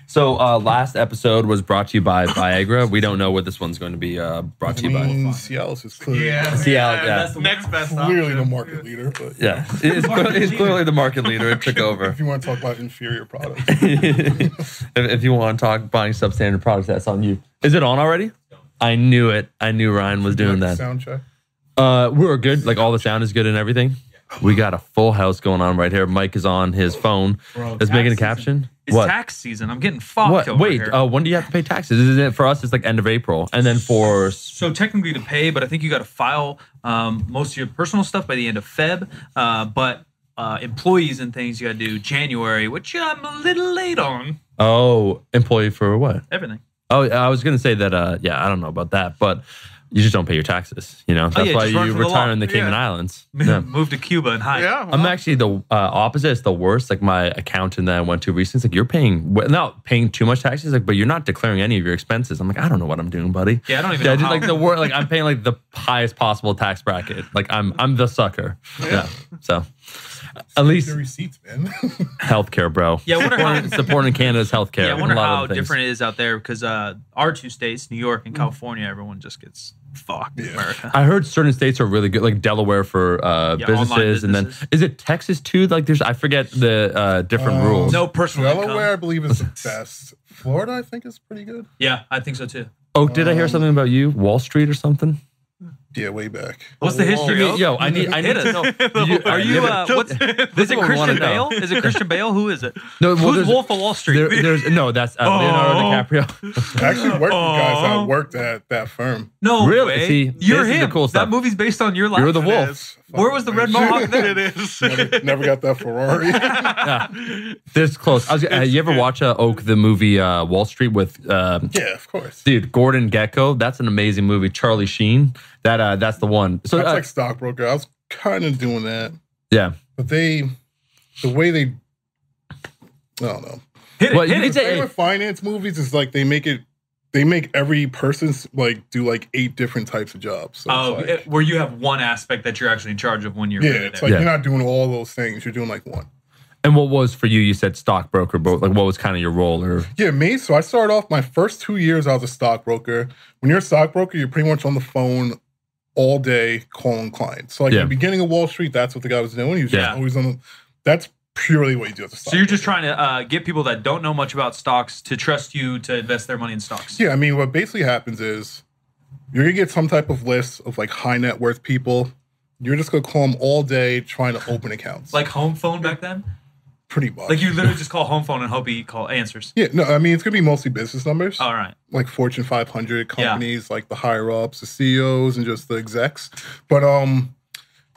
So last episode was brought to you by Viagra. We don't know what this one's going to be brought to you by. Cialis is clearly, That's the next best clearly option. the market leader. But Yeah, it's clearly the market leader. It took over. if you want to talk about inferior products, if you want to talk buying substandard products, that's on you. Is it on already? I knew it. I knew Ryan was doing that. Sound check. We're good. Like all the sound is good and everything. We got a full house going on right here. Mike is on his phone. Is making a caption. It's tax season. I'm getting fucked What? over Wait. here. When do you have to pay taxes? Isn't it for us? It's like end of April, and then for So technically to pay, but I think you got to file most of your personal stuff by the end of Feb. But employees and things you got to do January, which I'm a little late on. Employee for what? Everything. Oh, I was gonna say that. Yeah, I don't know about that, but you just don't pay your taxes. You know, that's why just run you for the retire law. in the Cayman Islands. Yeah. Move to Cuba and hide. Yeah, I'm actually the opposite. It's the worst. Like my accountant that I went to recently, it's like you're paying not paying too much taxes, like, but you're not declaring any of your expenses. I'm like, I don't know what I'm doing, buddy. Yeah, I don't even know just how. like the word. Like I'm paying like the highest possible tax bracket. Like I'm the sucker. Yeah. So at least the receipts, man. healthcare, bro. Yeah, I wonder how. Supporting Canada's healthcare. Yeah, I wonder A lot how of things. different it is out there because our two states, New York and California, everyone just gets fucked in America. I heard certain states are really good, like Delaware for businesses, and then businesses. is it Texas too? Like I forget the different rules. No personal Delaware, I income. believe, is the best. Florida, I think, is pretty good. Yeah, I think so too. Oh, did I hear something about you? Wall Street or something? Yeah, way back. What's the history? of? Yo, I need Hit to us. know. Are you? What's? Is it what we wanna Christian know. Bale? Is it Christian Bale? Who is it? No, well, Who's there's- Wolf of Wall Street? There's no, that's Leonardo DiCaprio. I actually worked with guys that worked at that firm. No Really? way. See, You're this is the him. cool stuff. That movie's based on your life. You're the It wolf. is. Where was the red mohawk then? It is. Never got that Ferrari. This close. You ever watch Oak the movie Wall Street with Yeah, of course. dude Gordon Gekko? That's an amazing movie. Charlie Sheen. That's the one. So That's like stockbroker. I was kind of doing that, yeah. but the way they, I don't know. Hit it. Well, you hit can it. say- The thing with finance movies is like they make every person like do like 8 different types of jobs. So Oh, it's like, where you have one aspect that you're actually in charge of when you're yeah, really it's there. like Yeah. you're not doing all those things. You're doing like one. And what was for you? You said stockbroker, but like what was kind of your role? Or Yeah, me. So I started off my first 2 years. I was a stockbroker. When you're a stockbroker, you're pretty much on the phone all day calling clients. So like Yeah. at the beginning of Wall Street, that's what the guy was doing. He was just Yeah. always on the. That's purely what you do as a So stockbroker. you're just trying to get people that don't know much about stocks to trust you to invest their money in stocks. Yeah, I mean, what basically happens is you're gonna get some type of list of like high net worth people. You're just gonna call them all day trying to open accounts. Like home phone back then? pretty much. Like you literally just call home phone and hope he answers. Yeah, no, I mean it's gonna be mostly business numbers. All right. Like Fortune 500 companies, like the higher ups, the CEOs, and just the execs. But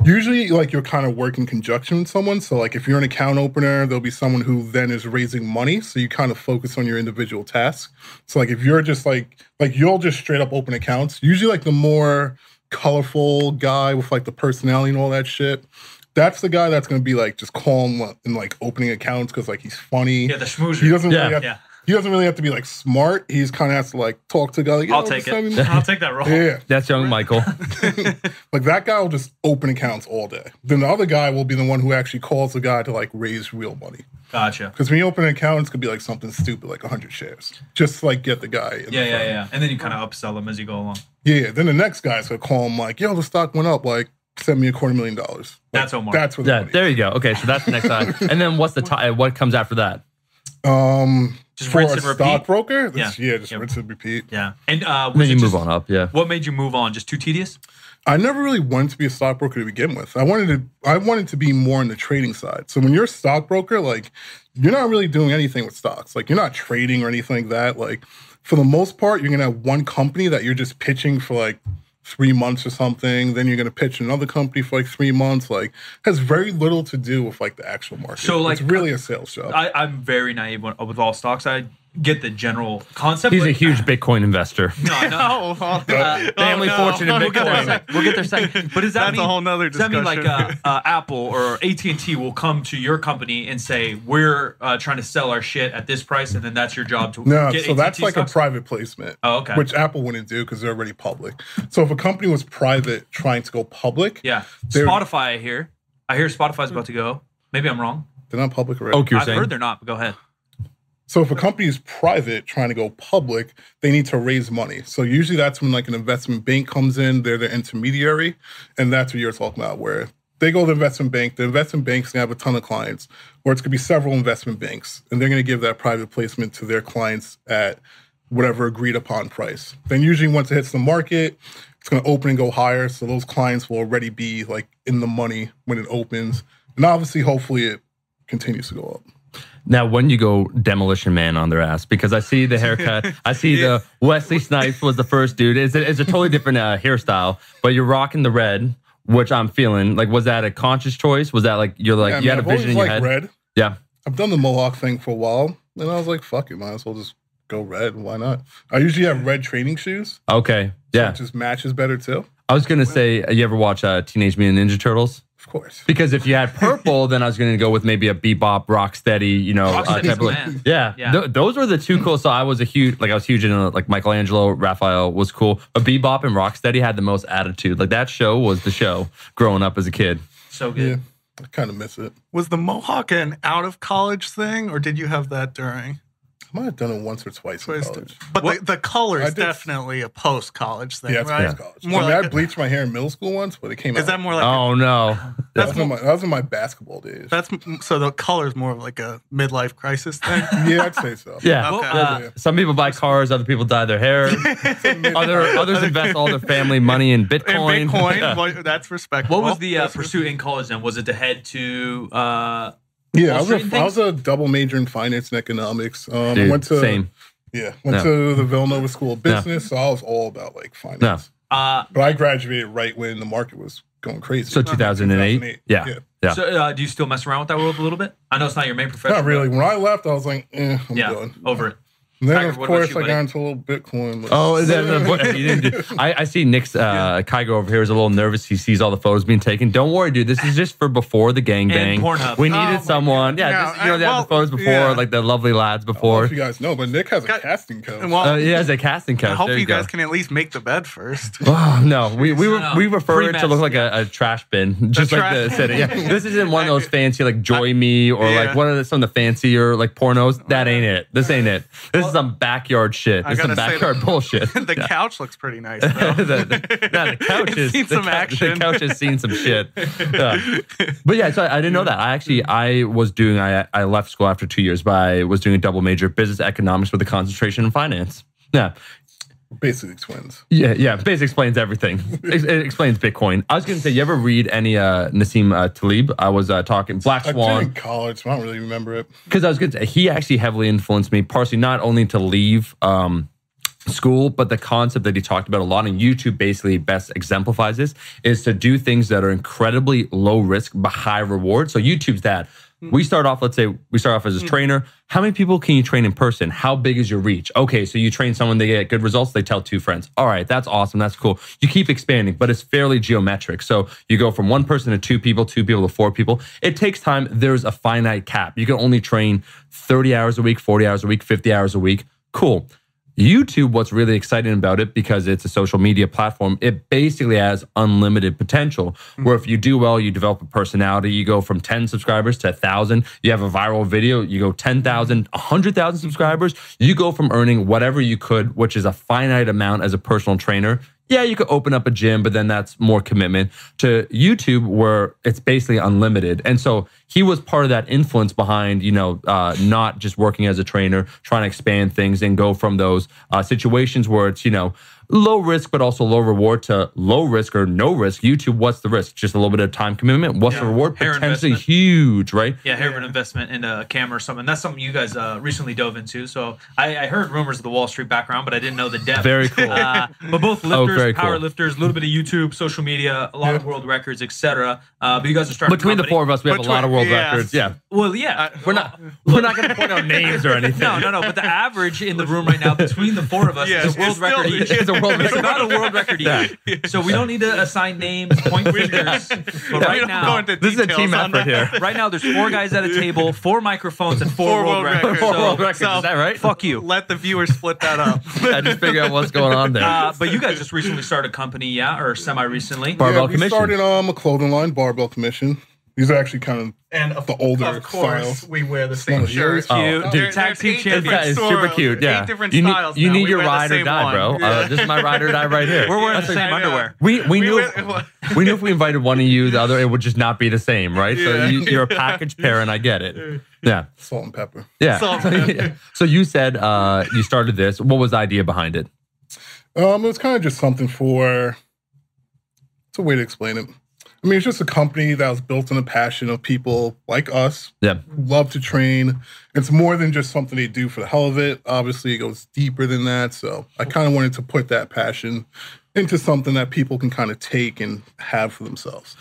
usually, like you're kind of work in conjunction with someone. So, like if you're an account opener, there'll be someone who then is raising money. So you kind of focus on your individual tasks. So, like if you're just like you'll just straight up open accounts. Usually, like the more colorful guy with like the personality and all that shit. That's the guy that's gonna be like just calling and like opening accounts because like he's funny. Yeah, the schmoozer. He doesn't really Yeah. he doesn't really have to be like smart. He's kind of has to like talk to a guy. Like, I'll "Yo, take just send it. me-" I'll take that role. Yeah, That's young Michael. like that guy will just open accounts all day. Then the other guy will be the one who actually calls the guy to like raise real money. Gotcha. Because when you open an account, it's gonna be like something stupid, like 100 shares, just to, like get the guy. In the firm. Yeah. And then you kind of upsell them as you go along. Yeah. Then the next guy's gonna call him like, "Yo, the stock went up. Like, send me $250,000." Like, That's Omar. That's where the Yeah, money. there you go. Okay, so that's the next time. And then what's the what comes after that? Just For rinse a and repeat? stockbroker, Yeah. just Yep. rinse and repeat. Yeah. And And was then you it move just- on up. Yeah. What made you move on? Just too tedious? I never really wanted to be a stockbroker to begin with. I wanted to be more on the trading side. So when you're a stockbroker, like you're not really doing anything with stocks. Like you're not trading or anything like that. Like for the most part, you're gonna have one company that you're just pitching for like 3 months or something. Then you're gonna pitch another company for like 3 months. Like has very little to do with like the actual market. So, like, it's really a sales job. I'm very naive with all stocks. I get the general concept. He's a but- huge Bitcoin investor. No, I know. Family fortune in We'll get there in a Bitcoin. sec. We'll get there second. But does that That's mean a whole nother does that mean like discussion. Apple or AT&T will come to your company and say we're trying to sell our shit at this price, and then that's your job to No, get so that's AT&T like stocks? a private placement. Oh, okay. Which Apple wouldn't do because they're already public. So if a company was private trying to go public, Yeah, They're- Spotify. I hear Spotify's about to go. Maybe I'm wrong. they're not public already. Oak, you're I've saying? heard they're not. But go ahead. So if a company is private trying to go public, they need to raise money. So usually that's when like an investment bank comes in, they're the intermediary, and that's what you're talking about, where they go to the investment bank's gonna have a ton of clients, or it's gonna be several investment banks, and they're gonna give that private placement to their clients at whatever agreed upon price. Then usually once it hits the market, it's gonna open and go higher, so those clients will already be like in the money when it opens. And obviously, hopefully it continues to go up. Now, when you go Demolition Man on their ass, because I see the haircut, I see the Wesley Snipes was the first dude. It's a totally different hairstyle, but you're rocking the red, which I'm feeling. Like, was that a conscious choice? Was that like, you had a vision in your head? Red. Yeah. I've done the Mohawk thing for a while, and I was like, fuck it, might as well just go red. Why not? I usually have red training shoes. Okay. Yeah. So it just matches better too. I was going to say, you ever watch Teenage Mutant Ninja Turtles? Of course. Because if you had purple, then I was going to go with maybe a Bebop, Rocksteady, type of. Yeah. Those were the two cool. So I was huge in like Michelangelo, Raphael was cool. But Bebop and Rocksteady had the most attitude. Like that show was the show growing up as a kid. So good. Yeah, I kind of miss it. Was the Mohawk an out of college thing, or did you have that during? I might have done it once or twice in college. But the color is definitely a post-college thing, yeah, it's right? post-college. I bleached my hair in middle school once, but it came out. Is that more like... Oh, no. That was in my basketball days. So the color is more of like a midlife crisis thing? Yeah, I'd say so. Yeah. Okay. Some people buy cars, other people dye their hair. Others invest all their family money in Bitcoin. Well, that's respectable. What was the pursuit in college then? Was it to head to... I was a double major in finance and economics. Dude, I went to same. Yeah, went to the Villanova School of Business, so I was all about like finance. But I graduated right when the market was going crazy. So 2008? Yeah. So do you still mess around with that world a little bit? I know it's not your main profession. Not really. When I left, I was like, I'm done. Over it. And then, Kiger, of what course, about you, I got into a little Bitcoin. I see Nick's Kiger over here is a little nervous. He sees all the photos being taken. Don't worry, dude. This is just for before the gangbang. Pornhub. We needed someone. God. Yeah, they had the photos before, like the lovely lads before. If you guys know, but Nick has a casting couch. He has a casting couch. I hope you guys can at least make the bed first. Oh, no, we refer it to look like a trash bin, just like the setting. Yeah, this isn't one of those fancy like Joy Me or like one of some of the fancier like pornos. That ain't it. This ain't it. This is some backyard shit. This is some backyard bullshit. The couch looks pretty nice, though. the couch is seen some action. The couch has seen some shit. But yeah, so I didn't know that. I left school after 2 years, but I was doing a double major, business economics with a concentration in finance. Yeah. Basically explains. Yeah. Basically explains everything. It explains Bitcoin. I was going to say, you ever read any Nassim Taleb? I was talking Black Swan. I did in college, so I don't really remember it. Because I was going to say, he actually heavily influenced me, partially not only to leave school, but the concept that he talked about a lot, and YouTube basically best exemplifies this, is to do things that are incredibly low risk but high reward. So YouTube's that. We start off as a trainer. How many people can you train in person? How big is your reach? Okay, so you train someone, they get good results, they tell 2 friends. All right, that's awesome, that's cool. You keep expanding, but it's fairly geometric. So you go from 1 person to 2 people, 2 people to 4 people. It takes time. There's a finite cap. You can only train 30 hours a week, 40 hours a week, 50 hours a week. Cool. YouTube, what's really exciting about it, because it's a social media platform, it basically has unlimited potential, where if you do well, you develop a personality, you go from 10 subscribers to 1,000, you have a viral video, you go 10,000, 100,000 subscribers, you go from earning whatever you could, which is a finite amount as a personal trainer. Yeah, you could open up a gym, but then that's more commitment, to YouTube where it's basically unlimited. And so he was part of that influence behind, not just working as a trainer, trying to expand things and go from those situations where it's, low risk, but also low reward, to low risk or no risk. YouTube, what's the risk? Just a little bit of time commitment. What's the reward? Potentially huge, right? Yeah, hair of an investment in a camera or something. That's something you guys recently dove into. So I heard rumors of the Wall Street background, but I didn't know the depth. Very cool. But both lifters, power cool. lifters, a little bit of YouTube, social media, a lot of world records, etc. But you guys are starting between the 4 of us. We have a lot of world records. Yeah. Well, yeah. We're not going to point out names or anything. No. But the average in the room right now between the 4 of us is a world record each. It's about a world record each. So we don't need to assign names, point fingers. But right now, this is a team effort here. Right now, there's 4 guys at a table, 4 microphones, and 4 world records. 4 world records. Is that right? Fuck you. Let the viewers split that up. I just figure out what's going on there. But you guys just recently started a company, or semi-recently. We started a clothing line, Barbell Commission. These are actually kind of And the older of course, styles. we wear the One same of yours? shirt. Oh, Cute. dude, Tag team there's champions. It's super cute. Yeah, 8 different you styles. need, you now. need We your wear the ride or same die, one. bro. Yeah. This is my ride or die right here. We're wearing the That's same what- underwear. We knew if we invited one of you, the other, it would just not be the same, right? So Yeah. you're a package parent. I get it. Yeah, Salt and pepper. yeah. Salt and pepper. So you said you started this. What was the idea behind it? It was kind of just something for. It's a way to explain it. I mean, it's just a company that was built on a passion of people like us Yeah, who love to train. It's more than just something they do for the hell of it. Obviously, it goes deeper than that. So I kind of wanted to put that passion into something that people can kind of take and have for themselves.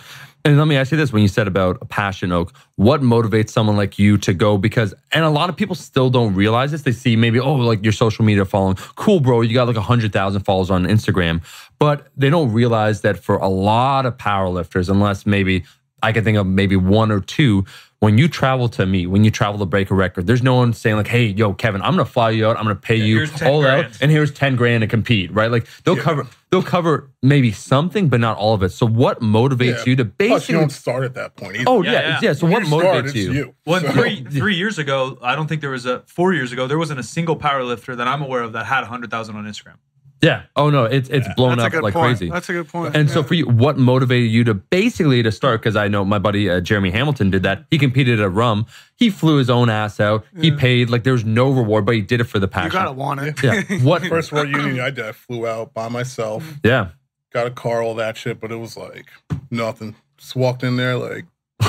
and let me ask you this: when you said about a passion, Oak, what motivates someone like you to go? Because, and a lot of people still don't realize this. They see maybe, oh, like your social media following, cool, bro. You got like 100,000 followers on Instagram, but they don't realize that for a lot of powerlifters, unless maybe I can think of maybe one or two. When you travel to meet, when you travel to break a record, there's no one saying like, hey, yo, Kevin, I'm going to fly you out. I'm going to pay you here's 10 all out. grand. And here's 10 grand to compete, right? Like they'll cover maybe something, but not all of it. So what motivates you to Plus, you basically, don't start at that point either. oh Yeah, yeah. yeah. So When what you start, motivates it's you? Well, So- 3 years ago, I don't think there was 4 years ago, there wasn't a single powerlifter that I'm aware of that had 100,000 on Instagram. Yeah. Oh no, it's blown That's a up good like point. crazy. That's a good point. And so for you, what motivated you to basically to start? Because I know my buddy Jeremy Hamilton did that. He competed at Rum. He flew his own ass out. He paid like there was no reward, but he did it for the you passion. gotta want it. Yeah. What? First World Union I did, I flew out by myself, Yeah. got a car, all that shit, but it was like nothing. Just walked in there like,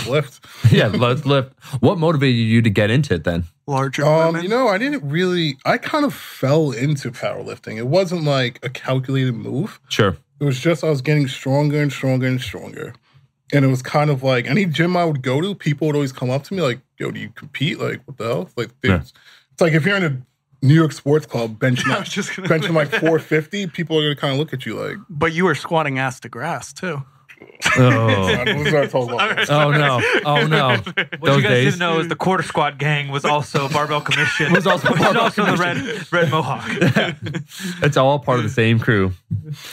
lift. Yeah. Let's lift. What motivated you to get into it then? Larger women. You know, I kind of fell into powerlifting. It wasn't like a calculated move. Sure. It was just I was getting stronger and stronger and stronger. And it was kind of like any gym I would go to, people would always come up to me like, yo, do you compete? Like, what the hell? Like, Yeah. it's like if you're in a New York sports club benching, I was just gonna benching like 450, people are going to kind of look at you like, But you were squatting ass to grass too. Oh. we'll start talking about this. Oh no. Oh no. What Those you guys days. didn't know is the quarter squad gang was also Barbell Commission. Was also which is Barbell also the red Mohawk. It's all part of the same crew.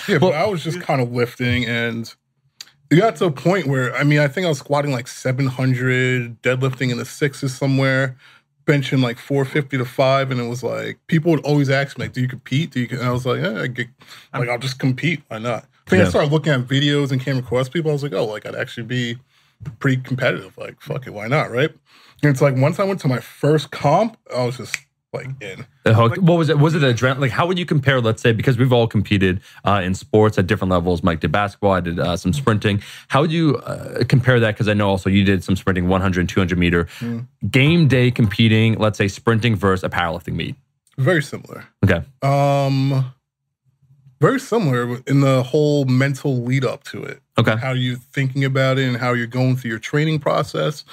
Yeah, but I was just kind of lifting, and it got to a point where, I mean, I think I was squatting like 700, deadlifting in the sixes somewhere, benching like 450 to 5, and it was like, people would always ask me, like, do you compete? And I was like, I'll just compete. Why not? I think I started looking at videos and came across people. I was like, oh, like, I'd actually be pretty competitive. Like, fuck it, why not, right? And it's like, once I went to my first comp, I was just like in. What was it? Was it adrenaline? Like, how would you compare, let's say, because we've all competed in sports at different levels. Mike did basketball, I did some sprinting. How would you compare that? Because I know also you did some sprinting, 100 and 200 meter. Game day competing, let's say sprinting versus a powerlifting meet. Very similar. Okay. Very similar in the whole mental lead up to it. Okay. How you're thinking about it and how you're going through your training process,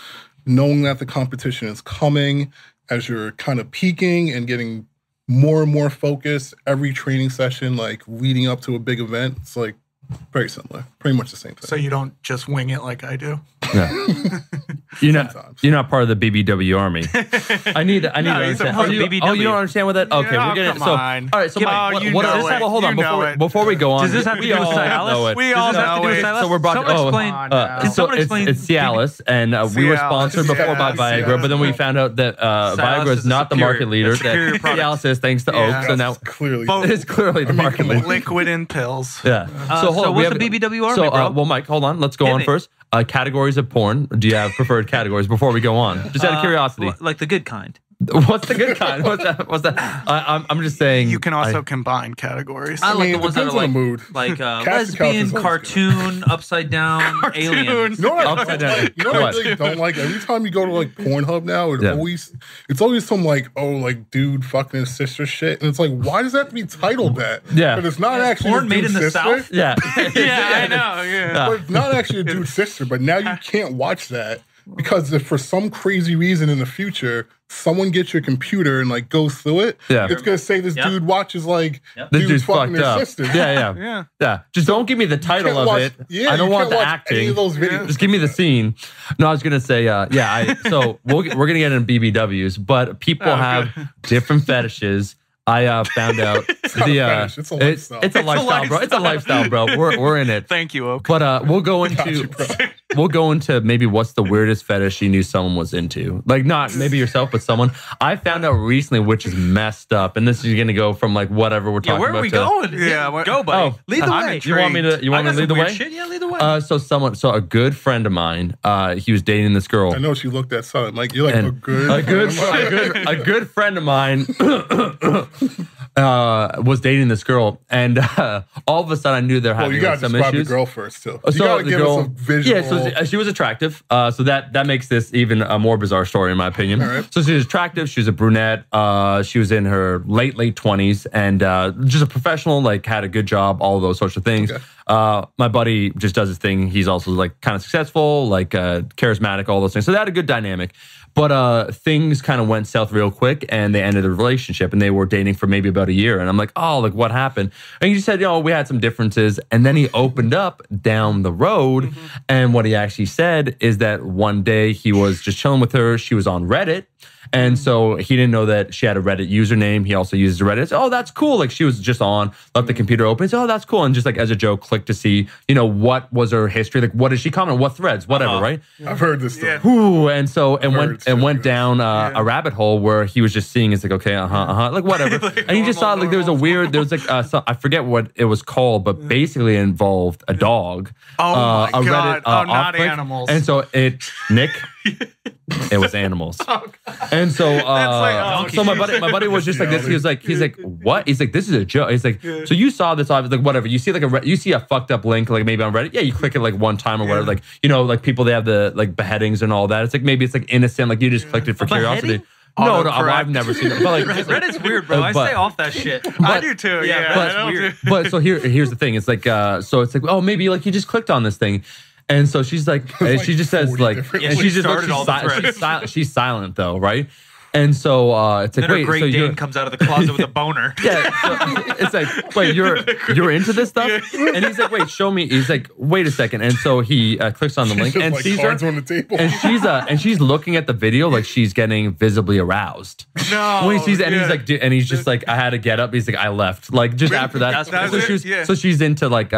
knowing that the competition is coming as you're kind of peaking and getting more and more focused every training session, like leading up to a big event. It's like very similar, pretty much the same thing. So you don't just wing it like I do. Yeah. You're not part of the BBW army. I need to he's a understand. part of you BBW. don't understand what that? Okay, Yeah, we're gonna. come So, on. all right. So, Come Mike, on, you what know is it. that? Well, hold on. You know Before we go on, Does this have to we do with all Cialis? know it. We all Does this have to know do with it. Cialis? So we're about Someone to explain. Can so someone explain it's Cialis, and we were Cialis. sponsored before by Cialis. Viagra, but then we found out that Viagra is is a not the superior- market leader. a superior That product. Cialis is thanks to Yeah. Oak. So now That's clearly. Both- it is clearly the market come on. leader. Liquid in pills. Yeah. So hold on, what's we the BBW army, So, bro? well, Mike, hold on. Let's go Hit on me. first. Categories of porn. Do you have preferred categories before we go on? Just out of curiosity. Like the good kind. What's the good kind? What's that? I'm just saying. You can also combine categories. I like mean, the it ones that are depends on like the mood. like Cats and couches lesbian, is always cartoon, upside down, alien. You know what? Upside down. You know what I What? really don't like? Every time you go to like Pornhub now, Yeah. it's always some like, oh, like dude fucking his sister shit, and it's like, why does that have to be titled that? Yeah. but it's not Yeah, actually porn a made dude's in the sister. South? Yeah. yeah, I know. Yeah. But it's not actually a dude's sister. But now you can't watch that because if for some crazy reason in the future someone gets your computer and like goes through it, Yeah. it's gonna say this Yep. dude watches like Yep. This dudes dude's fucking fucked their up. sisters. Yeah. Just don't give me the title Can't of watch- it. Yeah, I don't you want can't the watch any acting. of those videos. Just give me the scene. No, I was gonna say, so we're gonna get into BBWs, but people have different fetishes. I found out fetish. It's a lifestyle. It's a lifestyle, bro. It's a lifestyle, bro. We're in it. Thank you, Oak. But we'll go into maybe what's the weirdest fetish you knew someone was into. Like not maybe yourself, but someone. I found out recently, which is messed up, and this is gonna go from like whatever we're talking where about. are we going? Yeah, Go, buddy. Lead the I'm way. intrigued. You want me to lead the way? Shit? Yeah, lead the way. So a good friend of mine, he was dating this girl. I know she looked at something like you're like And a good friend of mine was dating this girl, and all of a sudden I knew they're Well, having you gotta some describe issues. the girl first, too. So You gotta the give girl, us a visual. yeah, so she was attractive. So that makes this even a more bizarre story in my opinion. All right. So she was attractive. She was a brunette. She was in her late 20s, and just a professional. Like had a good job, all of those sorts of things. Okay. My buddy just does his thing. He's also like kind of successful, like charismatic, all those things. So they had a good dynamic. But things kind of went south real quick, and they ended the relationship, and they were dating for maybe about a year. And I'm like, oh, like what happened? And he said, we had some differences. And then he opened up down the road, and what he actually said is that one day he was just chilling with her. She was on Reddit. And so he didn't know that she had a Reddit username. He also uses Reddit. So, that's cool. Like she was just on, left the computer open. So, that's cool. And just like as a joke, click to see, what was her history? Like what did she comment? What threads? Whatever, right? I've heard this story. Ooh, and so went down Yeah. a rabbit hole where he was just seeing. It's like okay, like whatever. And he just saw like there was I forget what it was called, but basically it involved a dog. Oh my a God. Reddit, Not off-click. animals. And so Nick. It was animals. And so so my buddy was just like this. He's like, what? He's like, this is a joke. He's like, so you saw this obviously, like whatever. You see like you see a fucked up link like maybe on Reddit. Yeah, you click it like one time or whatever. Like, like people they have the like beheadings and all that. It's like maybe it's like innocent, like you just clicked it for curiosity. No, I've never seen it. But like Reddit's weird, bro. I stay off that shit. I do too. Yeah, but I it's weird. But so here's the thing. It's like so it's like maybe like you just clicked on this thing. And so she's like, and she just says 40 like, different and ways. she just Started all the threads. she's silent though, right? And so it's like, Then her wait, Great so Dane comes out of the closet with a boner. yeah, so it's like, wait, you're into this stuff? And he's like, wait, show me. He's like, wait a second. And so he clicks on the link Just and like sees her, cards on the table. and she's looking at the video like she's getting visibly aroused. No. When he sees it, and he's like, he's just like, I had to get up. He's like, I left. Like just after that, so she's into like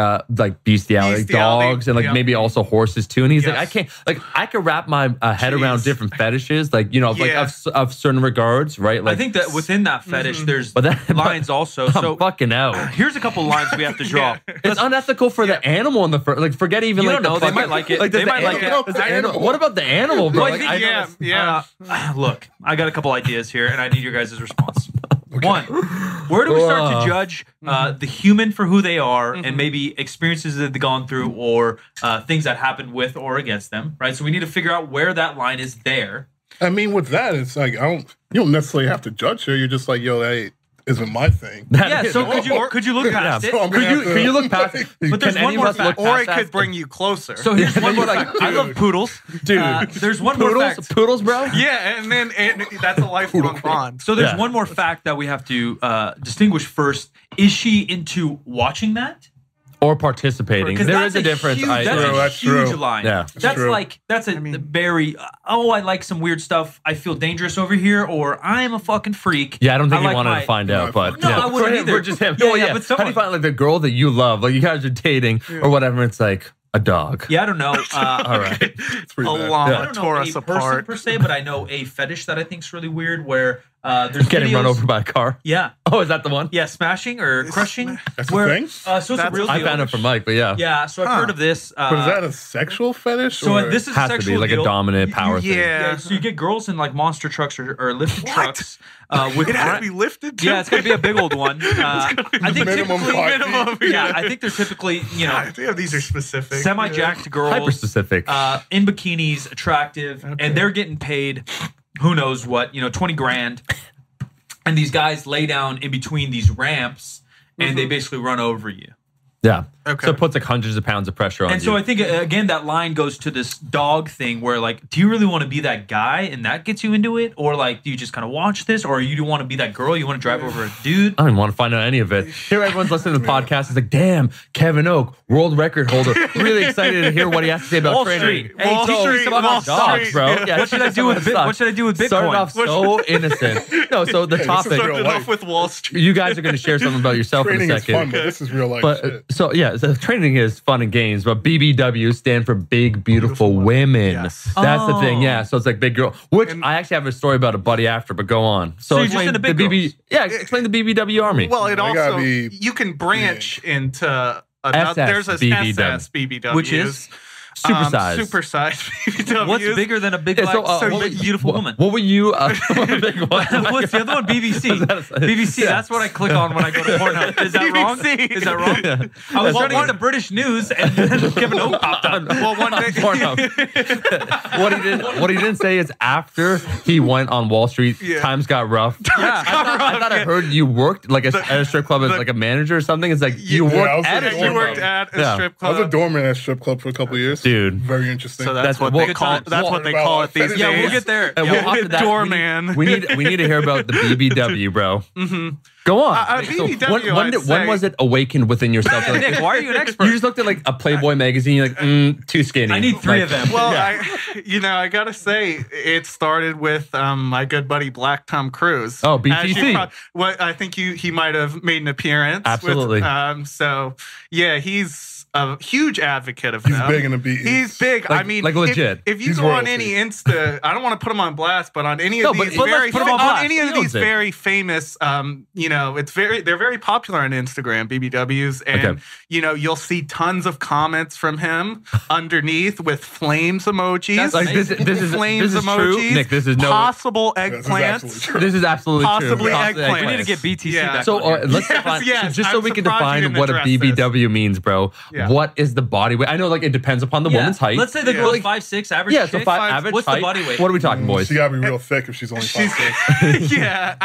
bestiality, dogs, and like maybe also horses too. And he's like, I can't, like, I can wrap my head around different fetishes, like of certain regards, right? Like I think that within that fetish, there's But lines also. I'm So fucking out. here's a couple lines we have to draw. It's unethical for the animal in the first. Like, forget even You like don't know. the They might fucking- like it. Like, does They the might like animal- it. does the animal- What about the animal, bro? Well, I Like, think, look, I got a couple ideas here, and I need your guys' response. One, where do we start to judge the human for who they are, and maybe experiences that they've gone through, or things that happened with or against them, right? So we need to figure out where that line is there. I mean, with that, it's like you don't necessarily have to judge her. You're just like, yo, that isn't my thing. Yeah. So could you look past it? So I'm gonna have to- Can you look past it? But there's Can one any more of us look fact. Or past it that? could bring you closer. So here's one more fact. I love poodles, Dude. There's one more fact. Poodles, bro. yeah, and then that's a lifelong bond. So there's Yeah. one more fact that we have to distinguish first. Is she into watching that? Or participating. Because There that's is a difference. Huge, I- that's a That's huge true. line. Yeah. That's true. like that's a very. I like some weird stuff. I feel dangerous over here, or I am a fucking freak. Yeah, I don't think he like wanted my- to find out, but No, yeah. I wouldn't For him, either. For just him. Yeah, Oh, yeah, yeah. but How do someone- you find like the girl that you love? Like you guys are dating or whatever. And it's like a dog. Yeah, I don't know. All right. It's pretty A bad. llama I don't know tore any us person apart. per se, but I know a fetish that I think is really weird where there's Getting videos, run over by a car. Yeah. Oh, is that the one? Yeah, smashing or crushing. That's a where, thing? So it's a That's- real I deal. found it from Mike, but yeah. Yeah, so I've heard of this. But is that a sexual fetish? so or? this is Has a to sexual be like deal. a dominant power thing. Yeah, so you get girls in like monster trucks or lifted trucks with It had to be lifted too. yeah, it's gonna be a big old one. I think minimum typically, 5 feet. minimum. yeah, I think they're typically These are specific. semi-jacked girls, Hyper specific. in bikinis, attractive, and they're getting paid who knows what, 20 grand. And these guys lay down in between these ramps and they basically run over you. Yeah. Okay. So it puts like hundreds of pounds of pressure on And you. so I think, again, that line goes to this dog thing where, like, do you really want to be that guy and that gets you into it? Or, like, do you just kind of watch this? Or you do want to be that girl? You want to drive over a dude? I don't even want to find out any of it. Here, everyone's listening to the podcast. It's like, damn, Kevin Oak, world record holder. Really excited to hear what he has to say about Wall training. Street. Hey, teach me some about dogs, Street. bro. Yeah, What should I do with What should I do with Bitcoin? Started off so innocent. No, so the topic. Started off with Wall Street. You guys are going to share something about yourself Training in a is second. fun, but this is real life But shit. so yeah, so training is fun and games, but BBWs stand for big beautiful women. Yes. That's the Oh. thing. Yeah, so it's like big girl. Which I actually have a story about a buddy after, but go on. So you're just explain into big the girls. Yeah, explain the BBW Army. Well, it They gotta also be you can branch into another. There's a SSBBW. SS BBWs, Which is? Supersized. Supersized BBWs. What's bigger than a big, Yeah, black, so, what- beautiful woman? What were you? Big one. What's the other one? BBC. BBC. Yeah. That's what I click on when I go to Pornhub. Is that wrong? BBC. Is that wrong? I was trying to get the British news, and then Kevin Oak popped up. Well, one day, What he didn't say is after he went on Wall Street, Yeah. times got rough. Yeah. I thought I heard you worked like at a strip club as like a manager or something. It's like you Yeah, I worked was at a thinking strip you worked club. at a Yeah. strip I was a club. doorman at a strip club for a couple of years. Dude. Very interesting. So that's what well, they call. good That's time. what they call it these days. Yeah, we'll get there. And Yeah, well, after that, Doorman. we need to hear about the BBW, bro. Go on. BBW, when I'd when say- was it awakened within yourself? Like, Nick, why are you an expert? you just looked at like a Playboy magazine. You're like, too skinny. I need three Like, of them. Well, Yeah. I gotta say, it started with my good buddy Black Tom Cruise. Oh, As you BTC. I think he might have made an appearance. Absolutely. So yeah, he's a huge advocate of He's them. big in the beat. He's big. Like- I mean, like legit. If you He's go on royalty. any Insta, I don't want to put him on blast, but on any No, of but- these but let's very put him on blast. any He of owns these it. very famous, they're very popular on Instagram, BBWs, and Okay. you'll see tons of comments from him underneath with flames emojis. That's Like this is flames true. emojis. Nick, this is no. possible This is eggplants. absolutely true. This is absolutely Possibly true. eggplant. We need to get BTC Yeah. back. So on here. let's Yes, define, yes. just so I'm we can surprised you define didn't what a address this. BBW means, bro. Yeah. What is the body weight? I know, like it depends upon the woman's height. Let's say the Yeah. girl's Like- 5'6", average. yeah, so chick. average What's height. the body weight? What are we talking, boys? She gotta be real thick if she's only She's 5'6". yeah,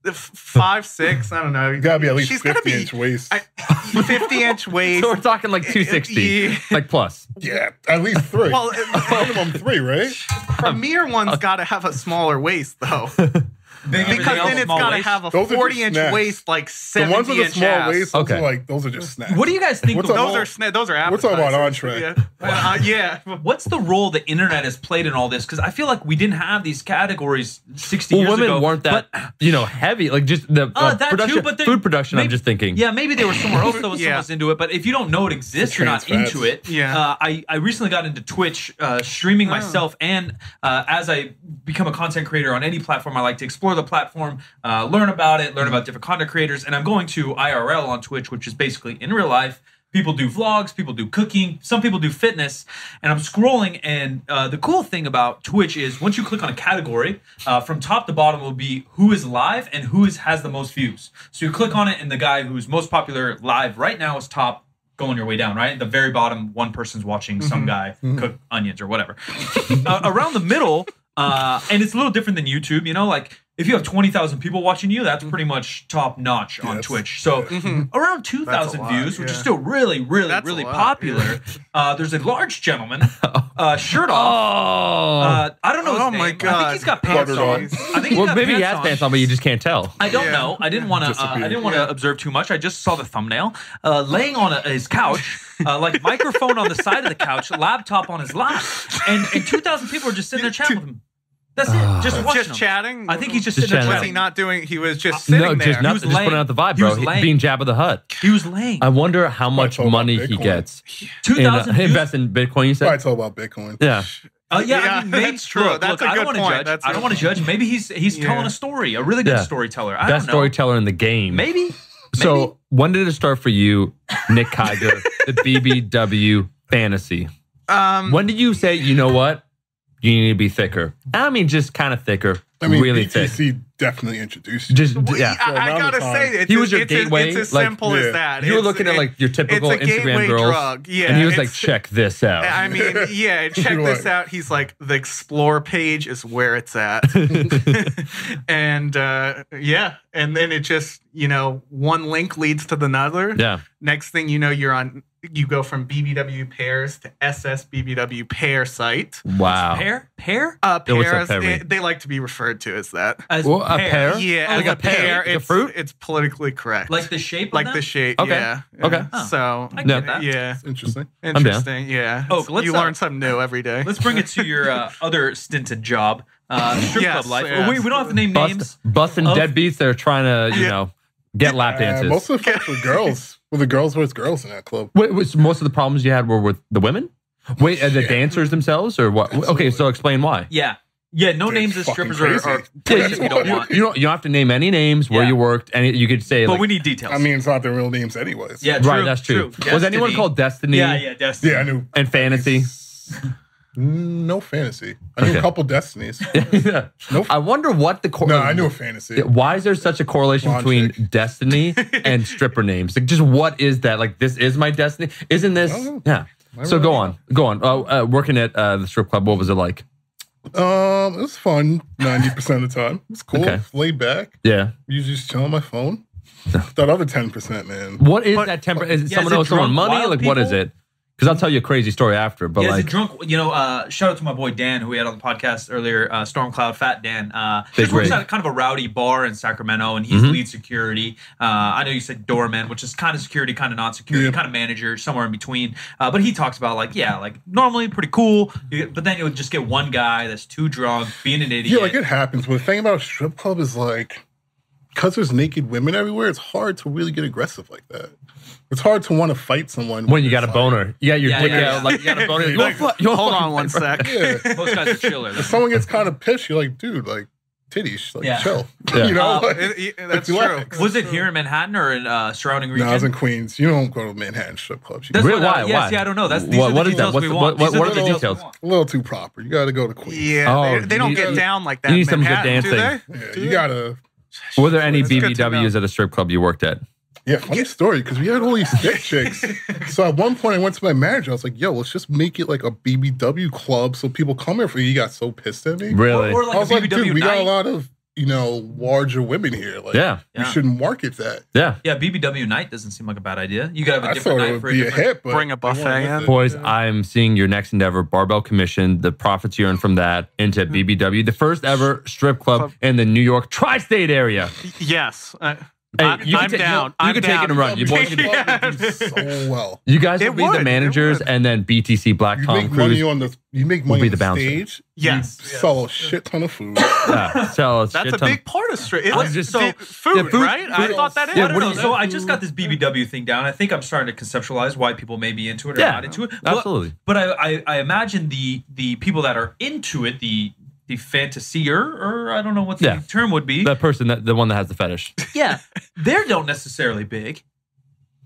5'6". I don't know. You gotta be at least She's gotta 50-inch waist. 50-inch waist. So we're talking like 260, Yeah. like plus. Yeah, at least 3. Well, Minimum 3, right? Premier one's got to have a smaller waist though, because then it's got to have a Those are just 40-inch snacks. waist, like The ones 70 with the inch small ass. waist, those Okay. are like those are just snacks. What do you guys think? What's of up? Those are We're talking about appetizers. entree. Yeah. What's the role the internet has played in all this? Because I feel like we didn't have these categories 60 Well, years women ago. weren't that, but- heavy. Like just the that production, too, but they- food production. I'm maybe- just thinking. Yeah, maybe they were somewhere else that was Yeah. so much into it. But if you don't know it exists, you're not trans into fats. it. Yeah. I recently got into Twitch, streaming myself, and as I become a content creator on any platform, I like to explore the platform, learn about it, learn about different content creators, and I'm going to IRL on Twitch, which is basically in real life. People do vlogs, people do cooking, some people do fitness, and I'm scrolling, and the cool thing about Twitch is once you click on a category, from top to bottom will be who is live and who has the most views. So you click on it, and the guy who's most popular live right now is top, going your way down, right? At the very bottom, one person's watching some guy cook onions or whatever. Around the middle, and it's a little different than YouTube, like if you have 20,000 people watching you, that's pretty much top notch on Yes. Twitch. So around 2,000 That's a lot, views, which is yeah. still really, really, That's a really lot, popular. There's a large gentleman, shirt Oh. off. I don't know his Oh name. my I think God. he's got pants Buttered on. on. I think he's well, got maybe he has pants on, but you just can't tell. I don't Yeah. know. I didn't want to. I Disappeared. didn't want to observe too much. I just saw the thumbnail, laying on his couch, like microphone on the side of the couch, laptop on his lap, and 2,000 people are just sitting there chatting with him. That's it. Just watching Just him. chatting. I think he's just Just sitting there chatting. Was chatting. he not doing? He was just sitting No, there. just nothing. was Just laying. putting out the vibe, He bro. was laying. Being Jabba the Hutt. He was laying. I wonder how much talk about money he Bitcoin. gets. 2,000 in, views. invest in Bitcoin. You Probably said, talk about Bitcoin. yeah. Yeah, Yeah, I mean, maybe, that's true. Look, That's a I don't good want to point. judge. That's I don't want to judge. Maybe he's telling Yeah. a story, a really good Yeah. storyteller. I Best don't know. storyteller in the game. Maybe. So when did it start for you, Nick Kiger, the BBW fantasy? When did you say, you know what? You need to be thicker. I mean, just kind of thicker. I mean, really thick. BTC definitely introduced you. Just So yeah. I around gotta the say, time- it's, He was your it's, gateway, it's as like, simple as that. You were It's- looking at like your typical it's a Instagram gateway girls, drug. Yeah, and he was like, it's- "Check this out." I mean, yeah, check You're this like- out. He's like, the explore page is where it's at. And yeah, and then it just, one link leads to another. Yeah. Next thing you know, you go from BBW pairs to SS BBW pair site. Wow. Pair? what's Pairs, that pair mean? they like to be referred to as that. As Well, a pear? Yeah, Like as a pear? Like a fruit? it's politically correct. Like the shape of like them? the shape. Okay. Yeah. Okay. Oh. So I Yeah. get that. yeah, Interesting. down. interesting. Yeah. Oh, let's, you learn something new every day. Let's bring it to your other stinted job, strip Yes, club life. yes. We don't have to name names. Busting Of- deadbeats that are trying to, get lap dances. Most of the fights were girls. Were the girls versus girls in that club? Wait, was most of the problems you had were with the women? Wait, the Yeah. dancers themselves, or what? Absolutely. Okay, so explain why. Yeah, no They're names as fucking strippers are crazy. places we don't want. You don't have to name any names where Yeah. you worked, and you could say, But like, we need details. I mean, it's not their real names anyways. yeah, right, true, that's true. true. Was anyone Destiny. called Destiny? Yeah, Destiny. Yeah, I knew. And Fantasy? No fantasy. I knew Okay. a couple destinies. Nope. I wonder what the No, I knew a fantasy. Why is there such a correlation Laundry. between Destiny and stripper names? Like, just what is that? Like, this is my Destiny? Isn't this? I don't know. Yeah. I So really go on. Working at the strip club, what was it like? It was fun 90% of the time. It's cool. Okay. Laid back. Yeah. Usually just chill on my phone. That other 10%, man. What is But- that temper? Is it Yeah, someone is it owes someone drunk money? wild Like, what is people? it? Because I'll tell you a crazy story after. But Yeah, like, is it drunk? Shout out to my boy Dan, who we had on the podcast earlier, Stormcloud Fat Dan. Big Just works rig. at kind of a rowdy bar in Sacramento, and he's lead security. I know you said doorman, which is kind of security, kind of not security, Yeah. kind of manager, somewhere in between. But he talks about like normally pretty cool, but then you'll just get one guy that's too drunk, being an idiot. Yeah, like it happens. But the thing about a strip club is like, because there's naked women everywhere, it's hard to really get aggressive like that. It's hard to want to fight someone when you got a it's boner. You got your Yeah, dick yeah, out. yeah. Like, you got a boner. Like, Hold on one sec. Like, yeah. Most guys are chiller. If someone gets kind of pissed, you're like, dude, like, titties, like, Yeah. chill. Yeah. You know? Like, That's relax. true. Was it here in Manhattan or in surrounding No, region? I was in Queens. You don't go to Manhattan strip clubs. You That's Really? what, Why? yes, Why? yeah, I don't know. These What- are what the is that? details What's we the- want. what- These what are are the we details? want. a little too proper. You got to go to Queens. Yeah, Oh, they don't you get need- down like that. you in need some good Manhattan, do dancing. they? Yeah, you got to. Were there any That's good to BBWs know. at a strip club you worked at? Yeah, funny story, because we had all these thick chicks. So at one point, I went to my manager. I was like, yo, let's just make it like a BBW club so people come here for you. He got so pissed at me. Really? Or like I was a like, BBW dude, we got a night. lot of, larger women here. Like, Yeah. we Yeah. shouldn't market that. Yeah. Yeah, BBW night doesn't seem like a bad idea. You gotta have a I different thought it night would for a be a different. hit, but Bring a they weren't buffet with in. it. Boys, I'm seeing your next endeavor, Barbell Commission, the profits you earn from that into BBW, the first ever strip club in the New York tri-state area. Yes. Hey, I'm you can down. You I'm can take down. it and run. You boys can, Club would do so well. you guys It will be the would, managers, it would. and then BTC Black You Tom make money Cruise. on the. You make money be on the the bouncer. stage. Yes. You sell a shit ton of food. Yeah, sell a That's shit a ton. big part of strip. I'm It's just- food, yeah, food- right? I food- thought that Yeah, I don't what do know. you- So I just got this BBW thing down. I think I'm starting to conceptualize why people may be into it or Yeah, not into it. absolutely. But I imagine the people that are into it, the fantasier, or I don't know what the Yeah. term would be. That person, the one that has the fetish. Yeah, they don't necessarily big.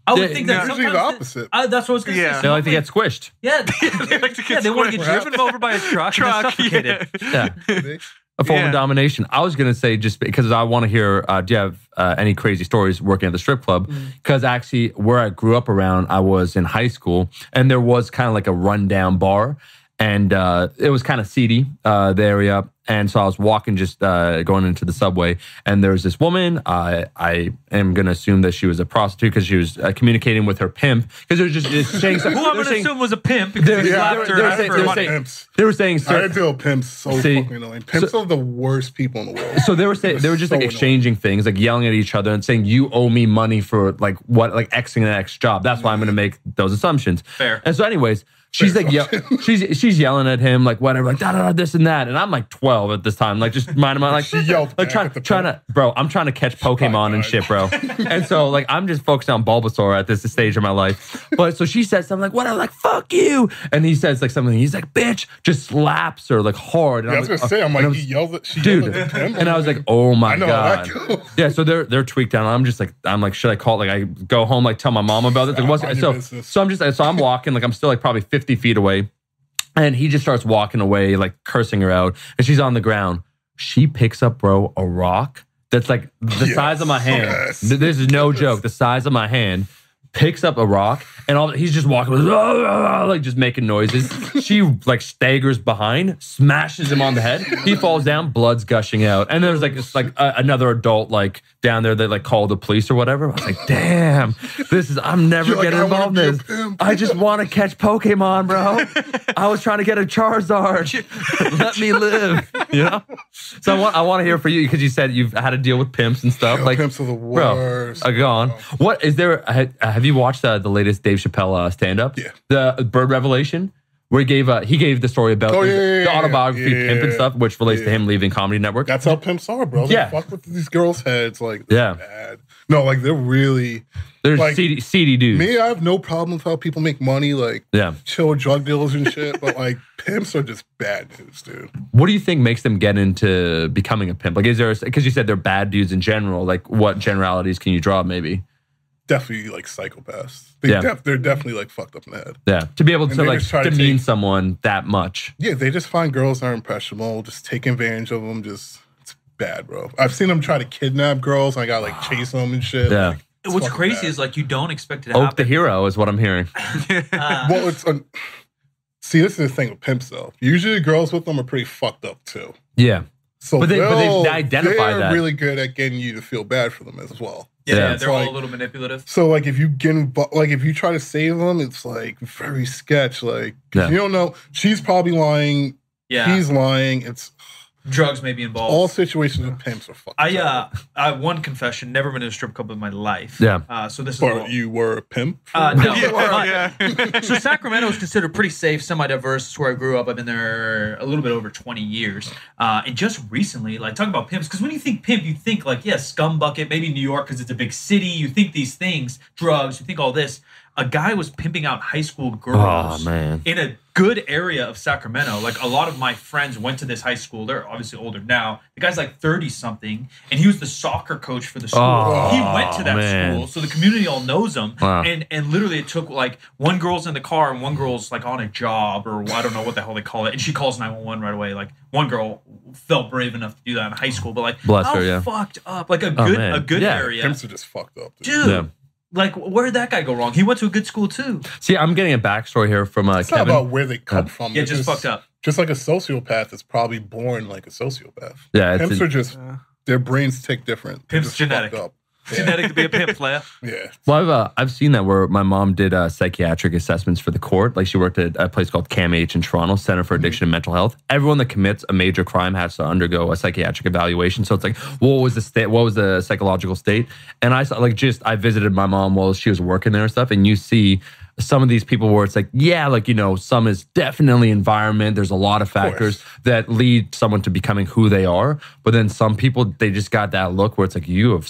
I would Yeah, think that usually the sometimes opposite. that's what I was going to Yeah. say. They like to get squished. Yeah, They like to get they want to get squished. driven over by a truck and then suffocated. Yeah. They- A form Yeah. of domination. I was going to say, just because I want to hear, do you have any crazy stories working at the strip club? Because actually, where I grew up around, I was in high school, and there was kind of like a rundown bar, and it was kind of seedy, the area. And so I was walking, just going into the subway, and there was this woman. I am going to assume that she was a prostitute because she was communicating with her pimp. Because it was just saying Who I'm going to assume was a pimp because They're- he yeah, slapped they're her saying- for they're money. saying- Pimps. they were saying, I had to deal with pimps so See, fucking annoying. Pimps are the worst people in the world. so they were saying they were just like So exchanging things, like yelling at each other and saying, "You owe me money for like what, like Xing an X job." That's why I'm going to make those assumptions. Fair. And so, anyways, she's like, she's yelling at him, like whatever, like da da da, this and that. And I'm like 12 at this time, like just minding my like, She yelled like back at the trying to, bro. I'm trying to catch Pokemon and shit, bro. And so like I'm just focused on Bulbasaur at this stage of my life. But so she says something like, "Whatever," like "fuck you," and he says like something. He's like, "Bitch," just slaps her like hard. And Yeah, I was gonna say, I'm and I like, was- he yelled at, she dude, yelled at the pimp. and I was like, "Oh my I know god." how that goes. Yeah, so they're tweaked out. I'm like, should I call? Like, I go home, like, tell my mom about it. Like, what's Mind so? your business. So I'm just, so I'm walking, like, I'm still like probably 50 feet away, and he just starts walking away, like cursing her out, and she's on the ground. She picks up, bro, a rock that's like the size of my hand. Yes. This is no joke. The size of my hand. Picks up a rock and he's just walking with like just making noises. She like staggers behind, smashes him on the head. He falls down, blood's gushing out. And there's like another adult like down there that like called the police or whatever. I was like, damn, I'm never getting involved in this. I just want to catch Pokemon, bro. I was trying to get a Charizard. Let me live. You know? So I want to hear for you because you said you've had to deal with pimps and stuff. Yo, like pimps are the worst. Bro, go on. What is there? Have you watched the latest Dave Chappelle stand-up? Yeah. The Bird Revelation, where he gave the story about the autobiography Pimp and stuff, which relates to him leaving Comedy Network. That's how pimps are, bro. They fuck with these girls' heads. Like, they're bad. No, like, they're like, seedy dudes. Me, I have no problem with how people make money, like, chill drug dealers and shit, but, like, pimps are just bad dudes, dude. What do you think makes them get into becoming a pimp? Like, is there, because you said they're bad dudes in general, like, what generalities can you draw, maybe? Definitely like psychopaths. They're definitely like fucked up in the head. Yeah, to be able to like demean someone that much. Yeah, they just find girls that are impressionable, just take advantage of them. Just it's bad, bro. I've seen them try to kidnap girls. And I got like chase them and shit. Yeah. Like, what's crazy is like you don't expect it to happen. Oak the hero is what I'm hearing. Well, it's see, this is the thing with pimps though. Usually, girls with them are pretty fucked up too. Yeah. So but they identify they're that. really good at getting you to feel bad for them as well. Yeah, they're all a little manipulative. So like if you try to save them, it's like very sketch. Like you don't know, she's probably lying. Yeah, he's lying. It's drugs may be involved. All situations with pimps are fucked. I have one confession. Never been to a strip club in my life. Yeah. So this is. But you were a pimp. No. So Sacramento is considered pretty safe, semi-diverse. It's where I grew up. I've been there a little bit over 20 years. And just recently, like talking about pimps, because when you think pimp, you think like scum bucket, maybe New York because it's a big city. You think these things, drugs. You think all this. A guy was pimping out high school girls in a good area of Sacramento. Like a lot of my friends went to this high school. They're obviously older now. The guy's like 30-something, and he was the soccer coach for the school. He went to that school, so the community all knows him. Wow. And literally it took like one girl's in the car and one girl's like on a job or I don't know what the hell they call it. And she calls 911 right away. Like one girl felt brave enough to do that in high school, but like fucked up. Like a good area. Pimps are just fucked up, dude. Yeah. Like, where did that guy go wrong? He went to a good school, too. See, I'm getting a backstory here from it's Kevin. Not about where they come from. Yeah, just fucked up. Just like a sociopath is probably born like a sociopath. Yeah, pimps are just, their brains tick different. Pimp's genetic. Genetic to be a pimp, player. Yeah. Well, I've seen that where my mom did psychiatric assessments for the court. Like she worked at a place called CAMH in Toronto, Center for Addiction and Mental Health. Everyone that commits a major crime has to undergo a psychiatric evaluation. So it's like, what was the state? What was the psychological state? And I saw I visited my mom while she was working there and stuff. And you see some of these people where it's like, some is definitely environment. There's a lot of factors that lead someone to becoming who they are. But then some people, they just got that look where it's like you've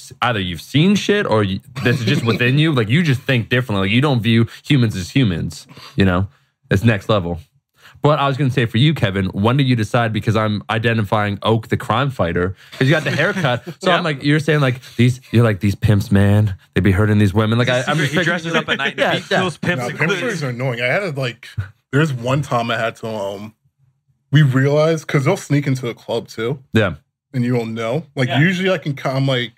seen shit or this is just within you. Like you just think differently. Like you don't view humans as humans, it's next level. But I was going to say for you, Kevin, when did you decide? Because I'm identifying Oak, the crime fighter, because you got the haircut. So I'm like, you're saying like you're like these pimps, man. They be hurting these women. Like he dresses up at night. And those pimps. Pimps are annoying. I had to there's one time I had to we realized because they'll sneak into the club too. Yeah, and you don't know. Usually I can come I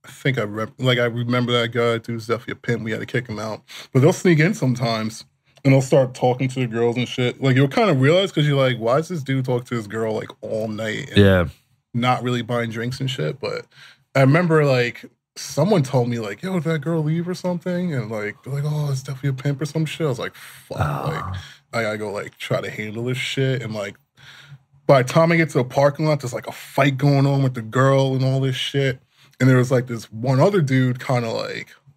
remember that guy. Dude's definitely a pimp. We had to kick him out, but they'll sneak in sometimes. And they'll start talking to the girls and shit. Like, you'll kind of realize because you're like, why is this dude talk to this girl, like, all night? And not really buying drinks and shit. But I remember, someone told me, yo, did that girl leave or something? And, they're like, oh, it's definitely a pimp or some shit. I was like, fuck. I gotta go, try to handle this shit. And, by the time I get to the parking lot, there's, a fight going on with the girl and all this shit. And there was, this one other dude kind of,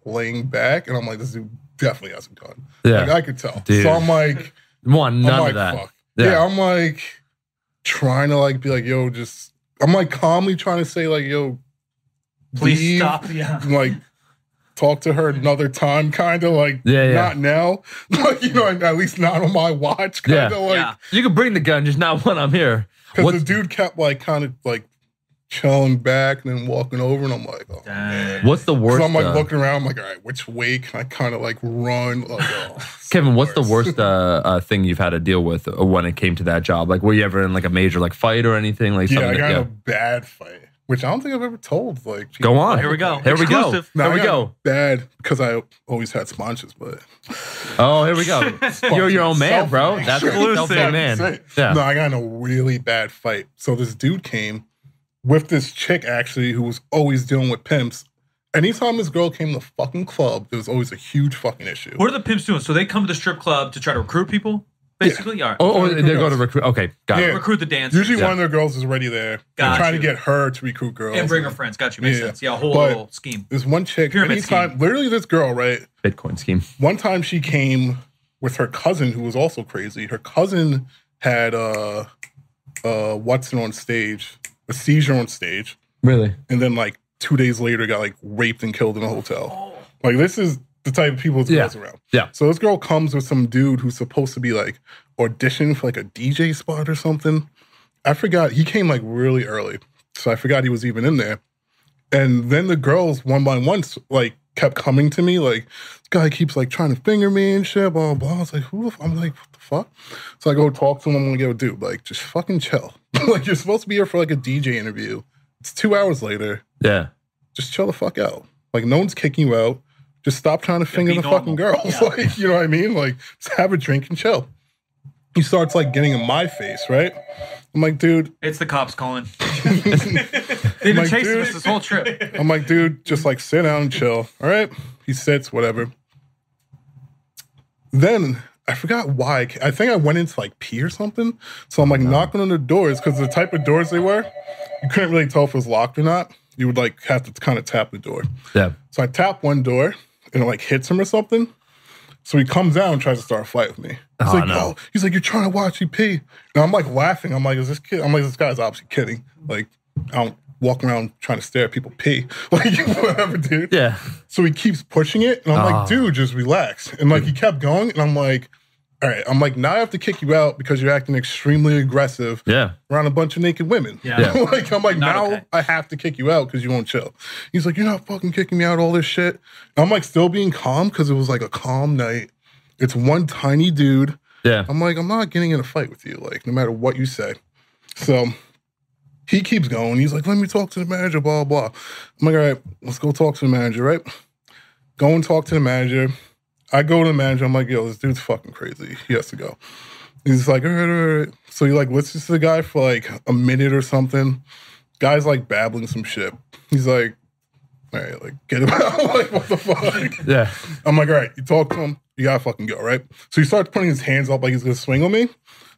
laying back. And I'm like, this dude definitely has a gun. Yeah. I could tell. Dude. So I'm like, none of that. Fuck. Yeah, I'm trying to be yo, just I'm calmly trying to say yo, please leave. Stop. Yeah. Talk to her another time, kind of not now. At least not on my watch. Kind of You can bring the gun, just not when I'm here. Because the dude kept kind of chilling back and then walking over, and I'm like, oh man. What's the worst? So I'm like looking around, I'm like, all right, which way can I kind of like run? Like, oh, Kevin, what's the worst thing you've had to deal with when it came to that job? Like, were you ever in like a major like fight or anything? Like, yeah, I got in a bad fight, which I don't think I've ever told. Like, go on. Here we go. Here we go. Exclusive. No, Here we go. Bad because I always had sponsors, but Oh, here we go. You're your own man, bro. That's Exclusive. self-made man. Yeah. No, I got in a really bad fight. So this dude came with this chick actually who was always dealing with pimps. Anytime this girl came to the fucking club, there was always a huge fucking issue. What are the pimps doing? So they come to the strip club to try to recruit people, basically. All right. Oh, they go to recruit. Okay, got it. Yeah. Recruit the dancers. Usually one of their girls is already there. They're Got trying you. to get her to recruit girls. And bring her friends. Got you. Makes Yeah. sense. Yeah, a whole But- little scheme. This one chick, Pyramid anytime, scheme. literally this girl, right? Bitcoin scheme. One time she came with her cousin who was also crazy. Her cousin had on stage, a seizure on stage. Really? And then like 2 days later got like raped and killed in a hotel. Like this is the type of people this goes around. Yeah. So this girl comes with some dude who's supposed to be like auditioning for like a DJ spot or something. I forgot. He came like really early. So I forgot he was even in there. And then the girls one by one like kept coming to me like, this guy keeps like trying to finger me and shit, blah, blah. I was like, I'm like, what the fuck? So I go talk to him. I'm gonna go, dude, like just fucking chill. Like you're supposed to be here for like a DJ interview. It's 2 hours later. Yeah. Just chill the fuck out. Like no one's kicking you out. Just stop trying to finger be the normal. fucking girls. Yeah. Like, you know what I mean? Like, just have a drink and chill. He starts like getting in my face, right? I'm like, dude. It's the cops calling. They've been like, chasing dude. us this whole trip. I'm like, dude, just like sit down and chill. All right. He sits, whatever. Then I forgot why. I think I went into like pee or something. So I'm like knocking on the doors because the type of doors they were, you couldn't really tell if it was locked or not. You would like have to kind of tap the door. Yeah. So I tap one door and it like hits him or something. So he comes out and tries to start a fight with me. He's like, no. oh, he's like, you're trying to watch me pee. And I'm like laughing. I'm like, this guy's obviously kidding. Like, I don't walk around trying to stare at people pee. Like, whatever, dude. Yeah. So he keeps pushing it. And I'm like, dude, just relax. And like, he kept going. And I'm like, all right. I'm like, now I have to kick you out because you're acting extremely aggressive Yeah. around a bunch of naked women. Yeah. Like, I'm like, Not now okay. I have to kick you out because you won't chill. He's like, you're not fucking kicking me out, all this shit. And I'm like, still being calm because it was like a calm night. It's one tiny dude. Yeah. I'm like, I'm not getting in a fight with you, like, no matter what you say. So he keeps going. He's like, let me talk to the manager, blah, blah. I'm like, all right, let's go talk to the manager, right? Go and talk to the manager. I go to the manager. I'm like, yo, this dude's fucking crazy. He has to go. He's like, all right. So he like listens to the guy for like a minute or something. Guy's like babbling some shit. He's like, all right, like, get him out. Like, what the fuck? Yeah. I'm like, all right, you talk to him, you gotta fucking go, right? So he starts putting his hands up like he's gonna swing on me.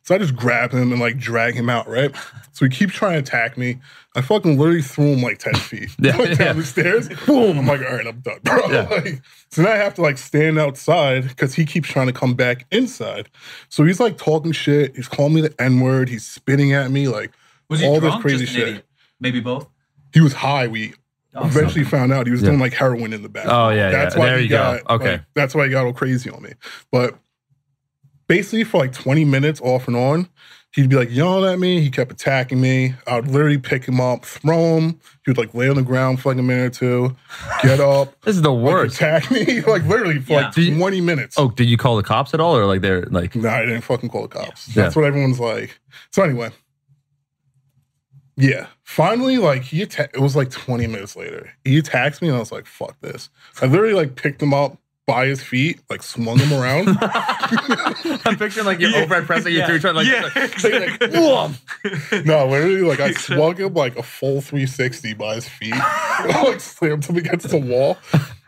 So I just grab him and like drag him out, right? So he keeps trying to attack me. I fucking literally threw him like 10 feet like, down the stairs. Boom. I'm like, all right, I'm done, bro. Yeah. Like, so now I have to like stand outside because he keeps trying to come back inside. So he's like talking shit. He's calling me the N-word. He's spitting at me, like Was he all drunk? this crazy Just an shit. idiot? Maybe both. He was high. We eventually found out he was Yeah. doing like heroin in the back. Oh, yeah, That's yeah. why There he you go. got, Okay. like, that's why he got all crazy on me. But basically for like 20 minutes off and on, he'd be like yelling at me. He kept attacking me. I would literally pick him up, throw him. He would like lay on the ground for like a minute or two, get up, This is the like, worst. attack me, like literally for like Yeah. 20 minutes. Oh, did you call the cops at all, or like they're like? No, I didn't fucking call the cops. Yeah. That's what everyone's like. So anyway, yeah. Finally, like it was like 20 minutes later. He attacks me and I was like, fuck this. I literally like picked him up by his feet, like swung him around. I'm picturing like you're overhead pressing you through, trying to like, No, literally, like I swung him like a full 360 by his feet. I like slammed him against the wall.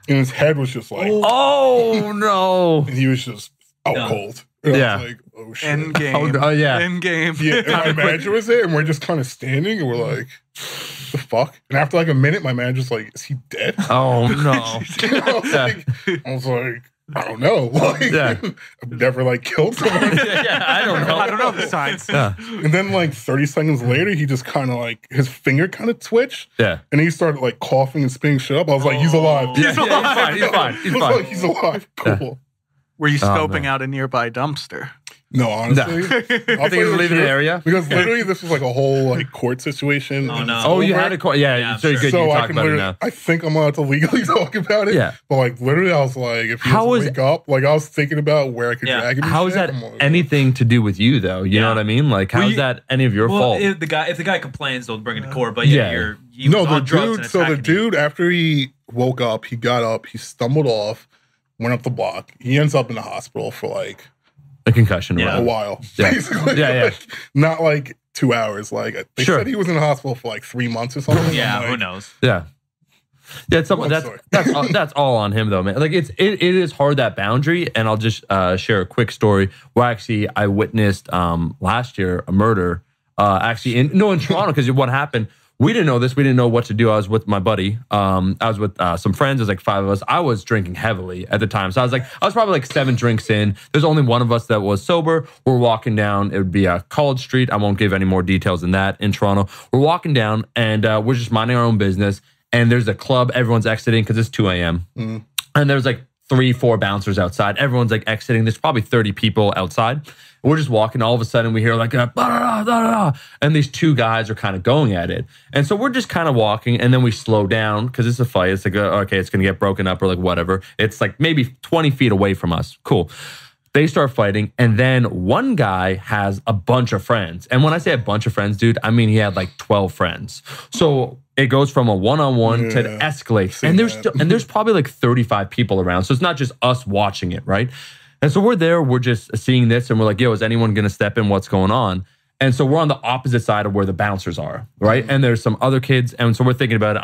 And his head was just like, oh no. and he was just out Yeah. cold. And Yeah. I was like, oh shit. End game. Oh, yeah. End game. Yeah, and my manager was there, and we're just kind of standing, and we're like, the fuck? And after like a minute, my manager's like, is he dead? Oh no. I was like, I don't know. Like, Yeah. I've never like killed someone. Yeah, I don't know. I don't know the signs. Yeah. And then like 30 seconds later, he just kind of like, his finger kind of twitched. Yeah. And he started like coughing and spitting shit up. I was like, he's alive. Yeah, yeah, he's fine. He's fine. He's I was fine. like, he's alive. Cool. Were you Oh, scoping man. out a nearby dumpster? No, honestly. I think he was leaving the area. Because literally this was like a whole like court situation. Oh, no. Oh, you had a court. Yeah, so good. So You I talk can about it literally, now. I think I'm allowed to legally talk about it. Yeah. But like literally I was like, if he How doesn't is- wake up, like I was thinking about where I could drag him. and How is shit. that I'm like, anything to do with you, though? You know what I mean? Like, how is that any of your fault? If the guy complains, they'll bring it to court. But yeah, he No, was the on drugs dude. and So the attacking you. dude, after he woke up, he got up, he stumbled off, went up the block. He ends up in the hospital for like A concussion. Yeah. a Right? while, Yeah. basically. Yeah. Like, not like 2 hours. Like they Sure. said, he was in the hospital for like 3 months or something. Yeah, I'm who like, knows? Yeah. Yeah, it's Long that's story. that's all on him though, man. Like it is hard, that boundary, and I'll just share a quick story where actually I witnessed last year a murder actually in Toronto, because what happened, we didn't know this, we didn't know what to do. I was with my buddy, I was with some friends, there's like 5 of us. I was drinking heavily at the time, so I was probably like 7 drinks in. There's only one of us that was sober. We're walking down, it would be College Street, I won't give any more details than that, in Toronto. We're walking down and we're just minding our own business. And there's a club, everyone's exiting because it's 2 a.m. And there's like 3-4 bouncers outside. Everyone's like exiting. There's probably 30 people outside. We're just walking. All of a sudden, we hear like a da-da-da, and these 2 guys are kind of going at it. And so we're just kind of walking, and then we slow down because it's a fight. It's like, okay, it's going to get broken up or like whatever. It's like maybe 20 feet away from us. Cool. They start fighting, and then one guy has a bunch of friends. And when I say a bunch of friends, dude, I mean he had like 12 friends. So it goes from a one-on-one to it escalates. And there's probably like 35 people around. So it's not just us watching it, right? And so we're there, we're just seeing this, and we're like, yo, is anyone going to step in? What's going on? And so we're on the opposite side of where the bouncers are, right? And there's some other kids. And so we're thinking about it.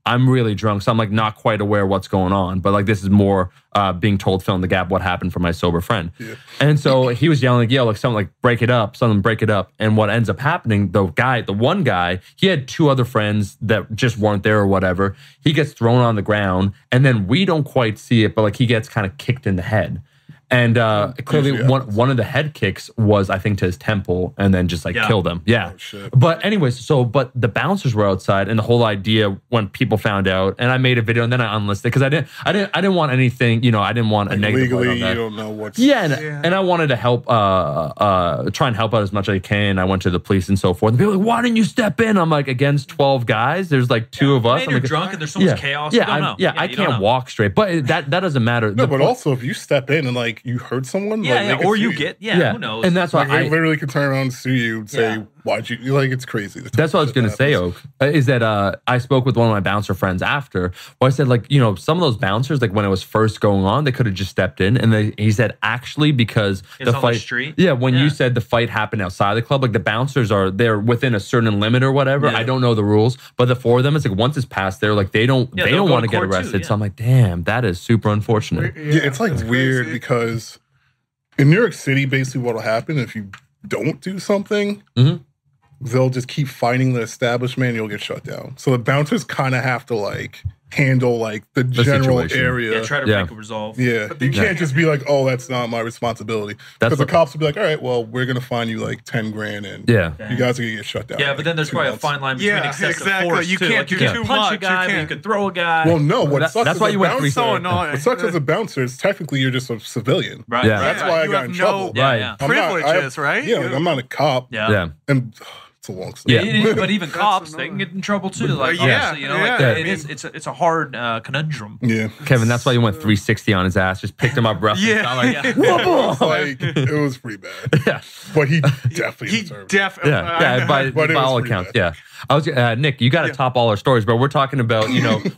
I'm really drunk, so I'm like not quite aware what's going on. But like this is more being told, fill in the gap, what happened for my sober friend. Yeah. And so he was yelling, like, yo, like something like break it up, something break it up. And what ends up happening, the one guy, he had 2 other friends that just weren't there or whatever. He gets thrown on the ground, and then we don't quite see it, but like he gets kind of kicked in the head. And clearly one of the head kicks was, I think, to his temple, and then just like killed him. Yeah. Oh, shit. But anyways, but the bouncers were outside, and the whole idea when people found out, and I made a video and then I unlisted because I didn't want anything, I didn't want a negative legally, on that. you don't know what's and I wanted to help try and help out as much as I can. I went to the police and so forth. And people were like, why didn't you step in? I'm like, against 12 guys, there's like 2 of us. Maybe you're like, drunk and there's so much chaos. Yeah, you don't know. I can't walk straight. But that doesn't matter. No, but also if you step in and like you hurt someone, or you get, who knows? And that's why I literally could turn around and sue you and say, why'd you, like, it's crazy. That's what I was going to say, Oak, is that I spoke with one of my bouncer friends after, where I said, like, some of those bouncers, like when it was first going on, they could have just stepped in. And he said, actually, because it's the on fight, the street. Yeah, when you said the fight happened outside the club, like the bouncers they're within a certain limit or whatever. I don't know the rules, but the 4 of them, it's like once it's past there, like they don't want to get arrested. So I'm like, damn, that is super unfortunate. Yeah, it's like weird because in New York City, basically what will happen if you don't do something, they'll just keep fighting the establishment and you'll get shut down. So the bouncers kind of have to like handle like the general situation. area. Yeah, try to make a resolve. Yeah, you can't just be like, oh, that's not my responsibility. Because the cops will be like, all right, well, we're going to fine you like 10 grand and you guys are going to get shut down. Yeah, but then there's probably a fine line between excessive force. You can't do too punch much. a guy, but you could throw a guy. Well, no, what sucks that's why you went so annoying. What sucks as a bouncer is technically you're just a civilian. Right. Yeah. That's why I got in trouble. Privileges, right? Yeah, like I'm not a cop. Yeah. And it's a long story. Yeah. But even cops, they can get in trouble too. Like, honestly, it's a hard conundrum. Yeah. Kevin, that's why you went 360 on his ass, just picked him up roughly. It was pretty bad. Yeah. But he definitely deserved it. By all accounts, yeah. I was Nick, you got to top all our stories, bro. We're talking about,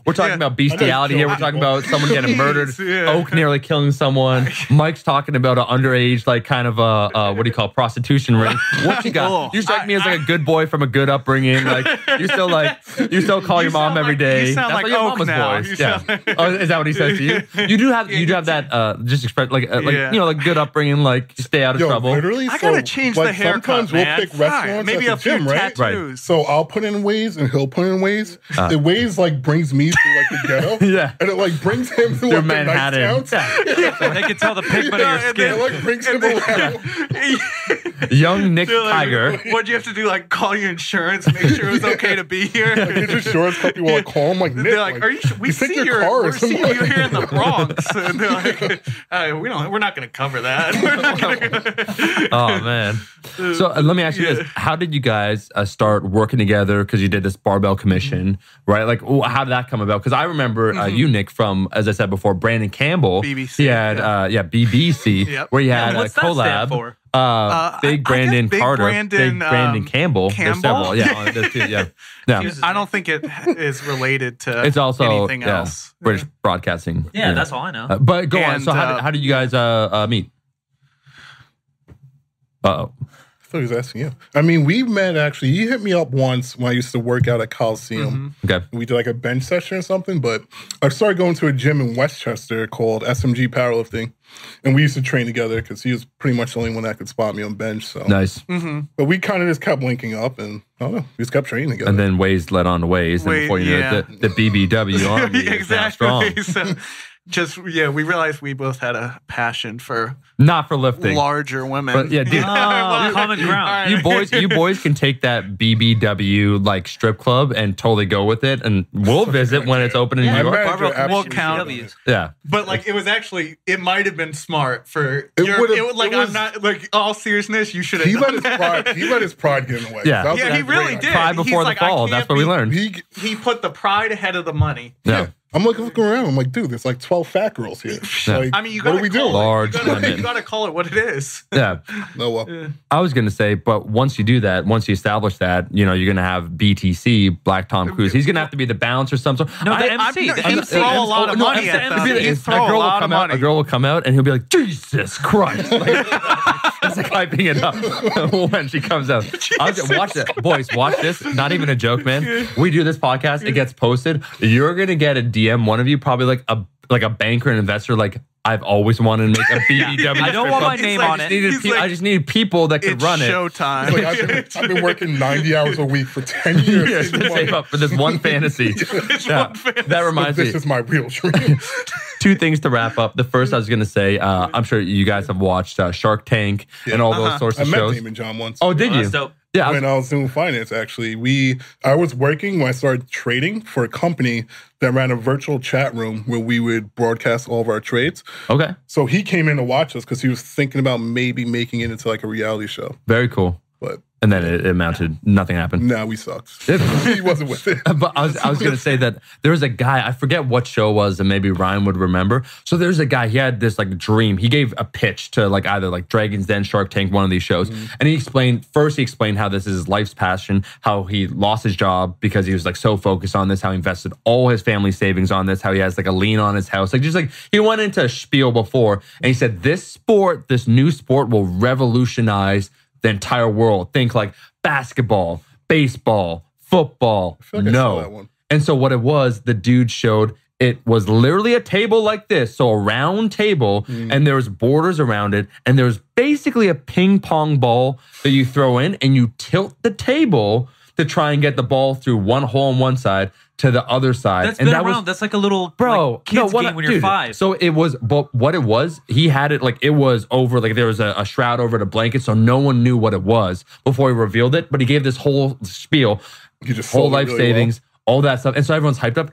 we're talking about bestiality here. We're talking about someone getting murdered, Oak nearly killing someone. Mike's talking about an underage, like kind of a what do you call it, prostitution ring. What you got? You strike me as like a good boy from a good upbringing. Like you still call your mom every day. You sound That's like your Oak mama's now. voice. Yeah. Oh, is that what he says to you? You do have that just express like good upbringing, like stay out of trouble. Literally, I gotta change the haircut, sometimes we'll pick restaurants maybe at the gym, right? tattoos. So I'll put in ways and he'll put in ways. The ways like brings me to like the ghetto. Yeah. And it like brings him to like Manhattan. the nice towns. They can tell the pigment of your And it skin. like brings him around. Young Nick They're like, Kiger. what'd you have to do? Like call your insurance, make sure it was okay to be here. His insurance company will like call him like, Nick, They're like, "Are you? We you think see your your car we're is seeing you somewhere?" here in the Bronx." And they're like, "We're not going to cover that." We're not gonna Oh man. So let me ask you this: how did you guys start working together? Because you did this barbell commission, right? Like, how did that come about? Because I remember you, Nick, from, as I said before, Brandon Campbell. BBC, He had BBC, Yep. where you had a what's that stand collab. for? Big Brandon Big Carter, Brandon, Big Brandon Campbell. There's Campbell? several. Yeah, there's two, yeah. Yeah. I don't think it is related to It's also anything yeah, else. British broadcasting. Yeah, that's all I know. But go on. And, So how did you guys meet? Uh-oh. I thought he was asking you. I mean, we met actually. He hit me up once when I used to work out at Coliseum. Okay. We did like a bench session or something, but I started going to a gym in Westchester called SMG Powerlifting. And we used to train together because he was pretty much the only one that could spot me on bench. So Nice. But we kind of just kept linking up and I don't know, we just kept training together. And then Waze led on to Waze. And before you know it, the BBW army is now strong. Exactly. So, we realized we both had a passion for Not for lifting. larger women. But yeah, dude. Common ground. You boys can take that BBW like strip club and totally go with it, and we'll visit when it's open in New I York. imagine Barbell absolutely count. BBWs. Yeah, But like it was actually, it might have been smart for I'm not like all seriousness. You should have he done let his that. pride. He let his pride get in the way. Yeah. That was Yeah, a he great really idea. did. pride He's before the like, I fall. That's can't what we be- learned. He put the pride ahead of the money. Yeah. I'm looking around. I'm like, dude, there's like 12 fat girls here. Like, I mean, you what gotta are we call doing? Large it. women. You gotta call it what it is. Yeah. No, well, I was gonna say, but once you do that, once you establish that, you know, you're gonna have BTC, Black Tom Cruise. He's gonna have to be the bouncer of some sort. No, the MC. no, The he'd MC. throw a lot of money MC. at them. MC. He'd throw a lot of money. A girl will come out and he'll be like, Jesus Christ. Like, it's like hyping it up when she comes out. Watch this. Boys, watch this. Not even a joke, man. We do this podcast, it gets posted. You're gonna get a DM, one of you, probably like a banker and investor, like, I've always wanted to make a BBW. I don't want my name on it. I just needed people that could It's run it. showtime. like, I've been working 90 hours a week for 10 years. Yes, to save up for this one fantasy. Yeah, that reminds This me. is my real dream. Two things to wrap up. The first, I was going to say, I'm sure you guys have watched Shark Tank and all those sorts I of met shows. Damon John once. Oh, did you? That's dope. Yeah. When I was doing finance, actually, I was working when I started trading for a company that ran a virtual chat room where we would broadcast all of our trades. Okay. So he came in to watch us because he was thinking about maybe making it into like a reality show. Very cool. But And then it mounted. Nothing happened. nah, we sucked. He wasn't with it. But I was going to say that there was a guy, I forget what show it was, and maybe Ryan would remember. So there's a guy, he had this like dream. He gave a pitch to like either like Dragon's Den, Shark Tank, one of these shows. And he explained how this is his life's passion, how he lost his job because he was like so focused on this, how he invested all his family savings on this, how he has like a lien on his house. Like just like he went into a spiel before and he said, this new sport will revolutionize the entire world. Think like basketball, baseball, football. feel like I saw that one. And so what it was, the dude showed it was literally a table like this. So a round table, and there was borders around it, and there's basically a ping pong ball that you throw in, and you tilt the table to try and get the ball through one hole on one side to the other side. That's and been that around. was, That's like a little bro, kids game when you're dude, 5. So it was, but what it was, he had it like it was over, like there was a shroud over the blanket, so no one knew what it was before he revealed it. But he gave this whole spiel, You just whole sold it life really savings, all that stuff, and so everyone's hyped up.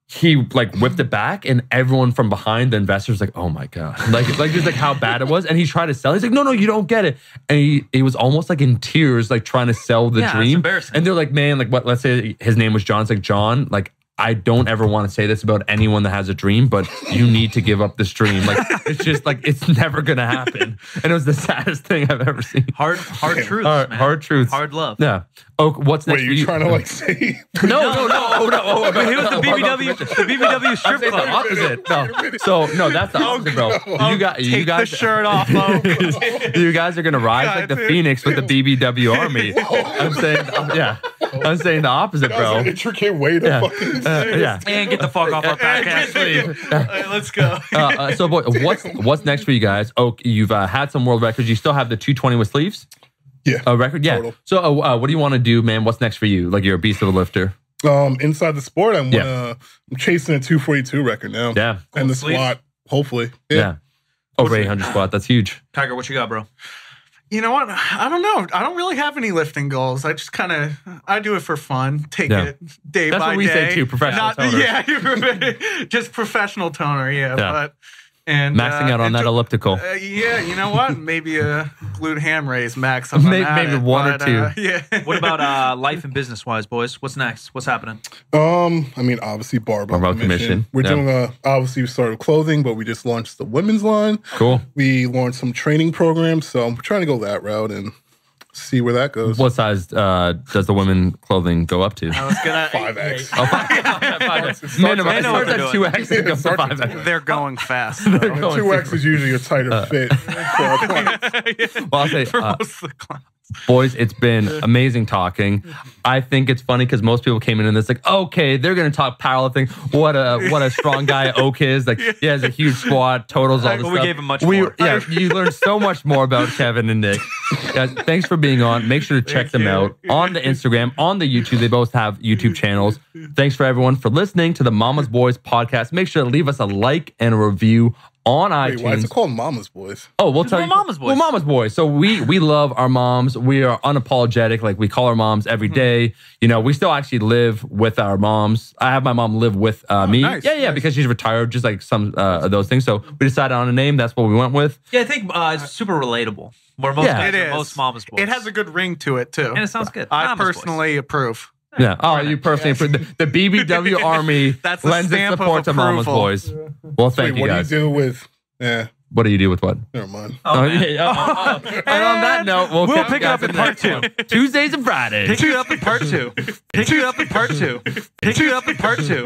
He like whipped it back, and everyone from behind, the investors, like, oh my god, like just like how bad it was. And he tried to sell. He's like, no, you don't get it. And he was almost like in tears, like trying to sell the Yeah, it's dream. embarrassing. And they're like, man, like what? Let's say his name was John. It's like, John, like, I don't ever want to say this about anyone that has a dream, but you need to give up this dream. Like, it's just like, it's never going to happen. And it was the saddest thing I've ever seen. Hard truths, man. Hard truths. Hard love. Yeah. Oak, what's next Wait, for you you? trying to like say? No. But he was the BBW I'm strip saying the club. opposite. No. So, no, that's the opposite, bro. You Take guys, the shirt off, Oak. you guys are going to rise like the dude. Phoenix with the BBW army. I'm saying, yeah. I'm saying the opposite, That was bro. an intricate way to fucking. Yeah. And get the fuck off our podcast. All right, let's go. So, boy, what's next for you guys? Oak, you've had some world records. You still have the 220 with sleeves? Yeah. A record? Yeah. Total. So what do you want to do, man? What's next for you? Like, you're a beast of a lifter. Inside the sport, I'm chasing a 242 record now. Yeah. And the squat, hopefully. Yeah. Over 800 squat. That's huge. Kiger, what you got, bro? You know what? I don't know. I don't really have any lifting goals. I just kind of, I do it for fun. Take it day That's by what we day. say too, professional toner. Yeah, just professional toner, but and maxing out on that elliptical. Yeah, you know what? Maybe a glute ham raise max. Maybe one or two. Yeah. What about life and business wise, boys? What's next? What's happening? I mean, obviously barbell commission. We're doing obviously we started clothing, but we just launched the women's line. Cool. We launched some training programs, so I'm trying to go that route and see where that goes. What size does the women clothing go up to? I was gonna 5X. Oh, 5X. Minimum. It starts at 2X and goes to 5X. They're going fast. 2X is usually a tighter fit. Well, I'll say, For most of the class. boys, it's been amazing talking. I think it's funny because most people came in and it's like, okay, they're going to talk powerlifting. What a strong guy Oak is. Like, he has a huge squat, totals, all this stuff. We gave him much more. Yeah, you learned so much more about Kevin and Nick. Guys, thanks for being on. Make sure to check them out on the Instagram, on the YouTube. They both have YouTube channels. Thanks for everyone for listening to the Mama's Boys podcast. Make sure to leave us a like and a review on iTunes. Why is it called Mama's Boys? Oh, we'll tell you. Mama's Boys. We're Mama's Boys. So we love our moms. We are unapologetic. Like, we call our moms every day. You know, we still actually live with our moms. I have my mom live with me. Nice, yeah, because she's retired, just like some of those things. So we decided on a name. That's what we went with. Yeah, I think it's super relatable. Where most guys are most Mama's Boys. It has a good ring to it too. And it sounds good. I Mama's personally approve. Yeah. Oh, you personally, the BBW Army That's the lends its stamp of support to Mama's approval. Boys. Well, thank you What guys. do you do with? Yeah, What do you do with what? never mind. Oh, man. And on that note, we'll pick it up in part 2. Tuesdays and Fridays. Pick it up in part 2. Pick it up in part 2. Pick it up in part 2.